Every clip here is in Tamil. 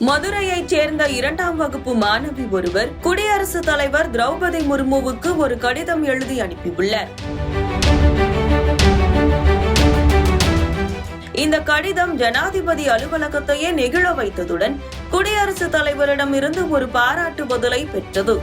மதுரையைச் சேர்ந்த 2ஆம் வகுப்பு மாணவி ஒருவர் குடியரசுத் தலைவர் திரௌபதி முர்முவுக்கு ஒரு கடிதம் எழுதி அனுப்பியுள்ளார். இந்த கடிதம் ஜனாதிபதி அலுவலகத்தையே நெகிழ வைத்ததுடன் குடியரசுத் தலைவரிடமிருந்து ஒரு பாராட்டு பதிலை பெற்றது.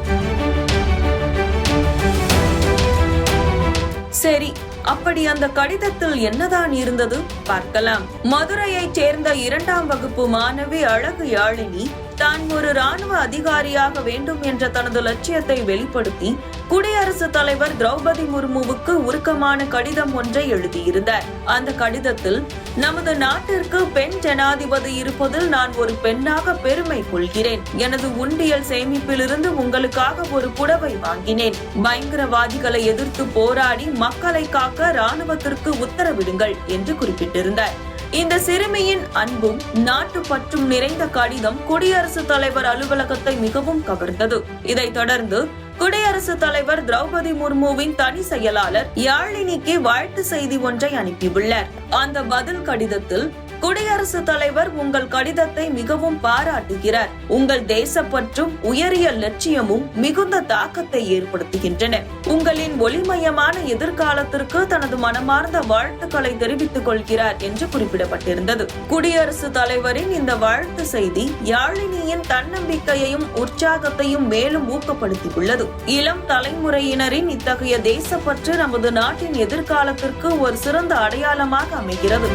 சரி, அப்படி அந்த கடிதத்தில் என்னதான் இருந்தது பார்க்கலாம். மதுரையைச் சேர்ந்த 2ஆம் வகுப்பு மாணவி அழகு யாழினி தான் ஒரு ராணுவ அதிகாரியாக வேண்டும் என்ற தனது லட்சியத்தை வெளிப்படுத்தி குடியரசுத் தலைவர் திரௌபதி முர்முவுக்கு உருக்கமான கடிதம் ஒன்றை எழுதியிருந்தார். அந்த கடிதத்தில், நமது நாட்டிற்கு பெண் ஜனாதிபதி இருப்பதில் நான் ஒரு பெண்ணாக பெருமை கொள்கிறேன். எனது உண்டியல் சேமிப்பிலிருந்து உங்களுக்காக ஒரு புடவை வாங்கினேன். பயங்கரவாதிகளை எதிர்த்து போராடி மக்களை காக்க ராணுவத்திற்கு உத்தரவிடுங்கள் என்று குறிப்பிட்டிருந்தார். இந்த சிறுமியின் அன்பும் நாட்டு பற்றும் நிறைந்த கடிதம் குடியரசுத் தலைவர் அலுவலகத்தை மிகவும் கவர்ந்தது. இதைத் தொடர்ந்து குடியரசுத் தலைவர் திரௌபதி முர்முவின் தனி செயலாளர் யாழினிக்கு வாழ்த்து செய்தி ஒன்றை அனுப்பியுள்ளார். அந்த பதில் கடிதத்தில், குடியரசுத் தலைவர் உங்கள் கடிதத்தை மிகவும் பாராட்டுகிறார். உங்கள் தேசப்பற்றும் உயரிய லட்சியமும் மிகுந்த தாக்கத்தை ஏற்படுத்துகின்றன. உங்களின் ஒளிமயமான எதிர்காலத்திற்கு தனது மனமார்ந்த வாழ்த்துக்களை தெரிவித்துக் கொள்கிறார் என்று குறிப்பிடப்பட்டிருந்தது. குடியரசுத் தலைவரின் இந்த வாழ்த்து செய்தி யாழினியின் தன்னம்பிக்கையையும் உற்சாகத்தையும் மேலும் ஊக்கப்படுத்தியுள்ளது. இளம் தலைமுறையினரின் இத்தகைய தேசப்பற்று நமது நாட்டின் எதிர்காலத்திற்கு ஒரு சிறந்த அடையாளமாக அமைகிறது.